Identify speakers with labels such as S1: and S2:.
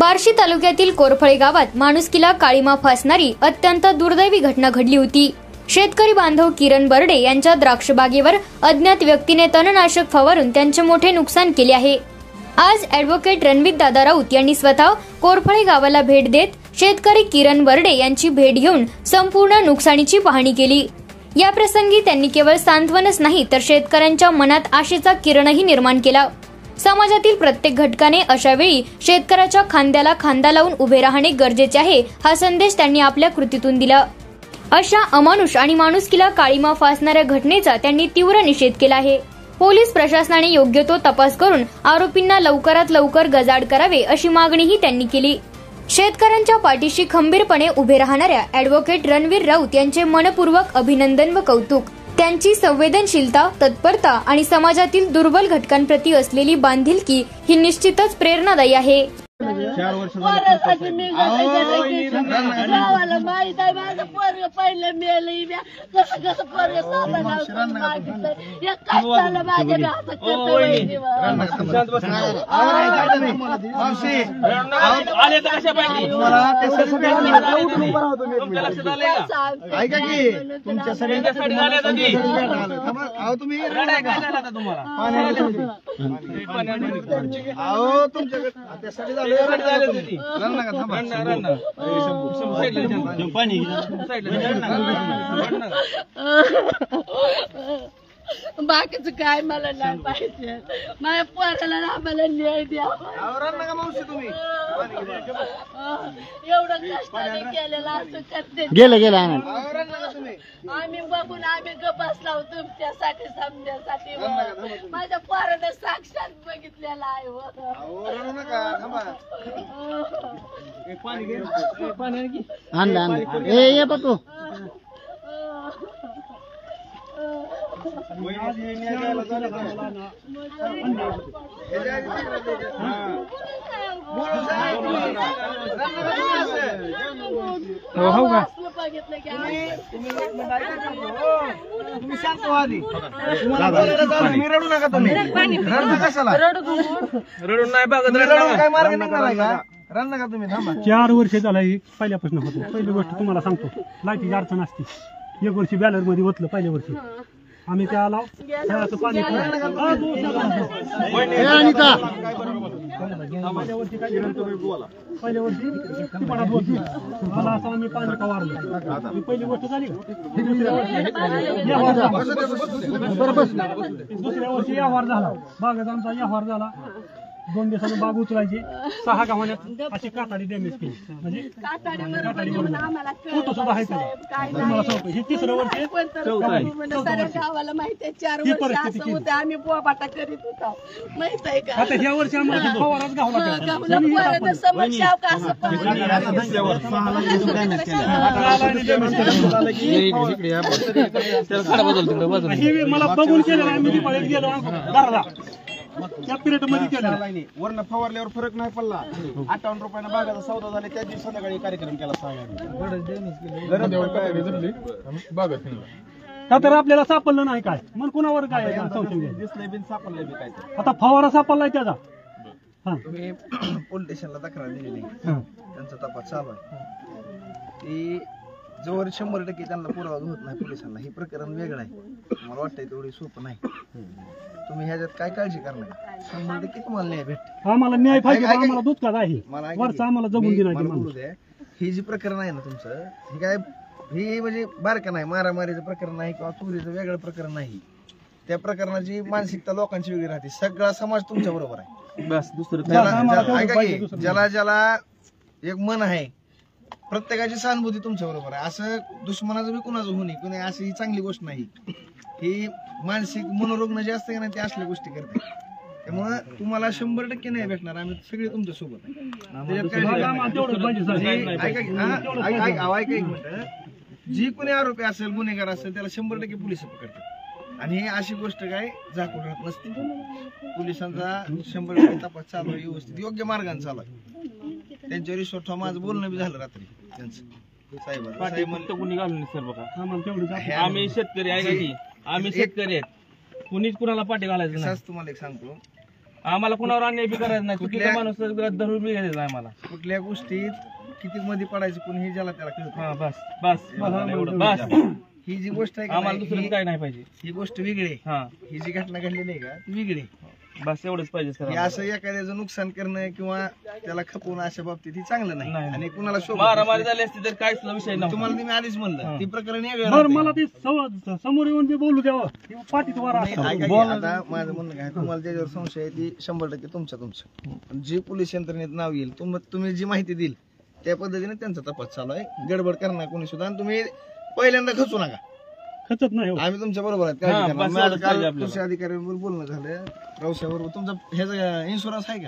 S1: बार्शी तालुक्यातील कोरफळे गावात माणुसकीला काळीमा फासणारी अत्यंत दुर्दैवी घटना घडली होती। शेतकरी बांधव किरण बर्डे यांच्या द्राक्ष बागेवर अज्ञात व्यक्तीने तणनाशक फवारून त्यांचे मोठे नुकसान केले आहे। आज ॲडव्होकेट रणवीर दादा राऊत यांनी स्वतः कोरफळे गावाला भेट देत शेतकरी किरण बर्डे यांची भेट घेऊन संपूर्ण नुकसानीची पाहणी केली। या प्रसंगी त्यांनी केवळ सांत्वनच नाही तर शेतकऱ्यांच्या मनात आशेचा किरणही निर्माण केला। समाजातील प्रत्येक घटकाने अशा वेळी शेतकऱ्याच्या खांद्याला खांदा लावून उभे राहणे गरजेचे आहे, हा संदेश त्यांनी आपल्या कृतीतून दिला। अशा अमानुष आणि माणुसकीला काळीमा फासणाऱ्या घटनेचा त्यांनी तीव्र निषेध केला आहे। पोलीस प्रशासनाने योग्य तो तपास करून आरोपींना लवकरात लवकर गजाआड करावे अशी मागणीही त्यांनी केली। शेतकऱ्यांच्या पाठीशी खंबीरपणे उभे राहणाऱ्या ॲडव्होकेट रणवीर राऊत यांचे मनपूर्वक अभिनंदन व कौतुक। त्यांची संवेदनशीलता, तत्परता आणि समाजातील दुर्बल घटकांप्रती असलेली बांधिलकी ही निश्चितच प्रेरणादायी आहे।
S2: 4 वर्ष
S3: बाकीचं काय मला नाही पाहिजे, माझ्या पोराला आम्हाला न्याय द्यावा। एवढं कष्टाने केलेलं असं करते
S2: गेलं
S3: आम्ही बघून आम्ही गप बसलो तुमच्यासाठी समजण्यासाठी। माझ्या पोरानं साक्षात बघितलेलं आहे।
S2: रडू तुम्ही
S4: 4 वर्ष झाला पहिल्यापासून होतो। पहिली गोष्ट तुम्हाला सांगतो, लाईटीची अडचण असते। 1 वर्षी बॅलर मध्ये होतलं पहिल्या वर्षी आम्ही त्याला पाणी पहिल्या वर्षी मला असं आम्ही पाणी फवारलं। पहिली गोष्ट झाली का? दुसऱ्या वर्षी व्यवहार झाला, बागेत आमचा व्यवहार झाला। 2 दिवसांनी बाग उचलायची, 6 गावात अशी काताडी डॅमेज केली, म्हणजे फोटो सुद्धा आहे त्याला। हे 3रं वर्ष
S3: गावाला माहिती आहे 4 वर्ष असं होतं, आम्ही पोबाटा करीत होतो माहित आहे का।
S4: आता ह्या वर्षी आम्हाला फवाराच
S3: गावाला समस्या का असं
S4: मला बघून केलं, आम्ही दिवाळीत गेलो घराला त्या पिरियड मध्ये केलं।
S2: वरनं फवारल्यावर फरक नाही पडला। 58 रुपयाला बागाचा सौदा झाले, त्या दिवशी संध्याकाळी कार्यक्रम केला।
S4: का तर आपल्याला सापडलं नाही काय, मग कुणावर काय
S2: दिसलंय बिन सापडलंय बी काय।
S4: आता फवारा सापडलाय त्याचा।
S2: तुम्ही पोलीस स्टेशनला तक्रार दिलेली, त्यांचा तपास चालू आहे। ती जोवर 100% त्यांना पुरावा होत नाही पोलिसांना, हे प्रकरण वेगळं आहे। मला वाटतंय तेवढी सोपं नाही। तुम्ही ह्याच्यात काय काळजी करणार? 100% तुम्हाला न्याय भेट।
S4: आम्हाला न्याय पाहिजे, आम्हाला दुष्काळ आहे, वरचा आम्हाला जमून दिला।
S2: हे जे प्रकरण आहे ना तुमचं, हे काय हे म्हणजे बारकं नाही, मारामारीचं प्रकरण नाही किंवा चोरीचं वेगळं प्रकरण नाही। त्या प्रकरणाची मानसिकता लोकांची वेगळी राहते। सगळा समाज तुमच्या बरोबर आहे, बस दुसरं ज्याला ज्याला एक मन आहे, प्रत्येकाची सहानुभूती तुमच्या बरोबर आहे। असं दुश्मनाचं बी कुणाचं होणे कुणी अशी ही चांगली गोष्ट नाही। ही मानसिक मनोरुग्ण जे असते ना, ते असल्या गोष्टी करते। त्यामुळे तुम्हाला 100% नाही भेटणार, आम्ही सगळे तुमच्या सोबत आहे। जी कोणी आरोपी असेल, गुन्हेगार असेल, त्याला 100% पोलिस पकडतात। आणि ही अशी गोष्ट काय झाकून राहत नसते। पोलिसांचा 100% तपास चालू आहे, व्यवस्थित योग्य मार्गाने चालू आहे। त्यांच्या रिसोर्ट माझं बोलणं बी झालं रात्री त्यांचं साहेब
S5: कोणी घालून सर बघा, आम्ही शेतकरी आहे की आम्ही शेतकरी आहेत, कुणीच कुणाला पाठी घालायचं नाही।
S2: तुम्हाला एक सांगतो,
S5: आम्हाला कुणावर अन्याय बी करायचा नाही. चुकीचा माणूस धरून बी घ्यायचा नाही आम्हाला.
S2: कुठल्या गोष्टीत किती मध्ये पडायची कोणी हे ज्याला त्याला कळत
S5: हा बस बस एवढं बस.
S2: ही जी गोष्ट आहे का
S5: आम्हाला
S2: नाही,
S5: दुसरं काय नाही पाहिजे.
S2: ही गोष्ट वेगळी आहे.
S5: हा
S2: ही जी घटना घडलेली आहे का ती वेगळी आहे.
S5: बस एवढंच पाहिजे सर.
S2: हे असं एखाद्याचं नुकसान करणं किंवा त्याला खपवणं अशा बाबतीत ही चांगलं नाही
S5: नाही.
S2: आणि कुणाला शोभत
S5: मारामारी झाली असती तर काहीच विषय नव्हता.
S2: तुम्हाला मी आधीच म्हणलं ती प्रकरण वेगळं
S4: बरं
S2: राहतंय.
S4: मला ते समोर येऊन बी बोलू द्यावं. ते पाठीत वारा
S2: नाही,
S4: असतो.
S2: ऐका की, आता माझं म्हणणं काय तुम्हाला ज्याच्यावर संशय आहे ती 100% तुमच्या पण जे पोलीस यंत्रणेत नाव येईल तुम्ही जी माहिती देईल त्या पद्धतीने त्यांचा तपास चालू आहे. गडबड करणार कोणी सुद्धा आणि तुम्ही पहिल्यांदा खचू नका.
S4: खचत नाही हो.
S2: आम्ही तुमच्या बरोबर आहेत.
S5: हा,
S2: काळजी करा.
S5: बस
S2: माझं
S5: एवढंच
S2: काल
S5: पाहिजे आपल्याला.
S2: कृषी अधिकाऱ्यांबरोबर बोलणं झालं. रावसाहेब बरोबर तुमचा ह्याचा इन्शुरन्स आहे का?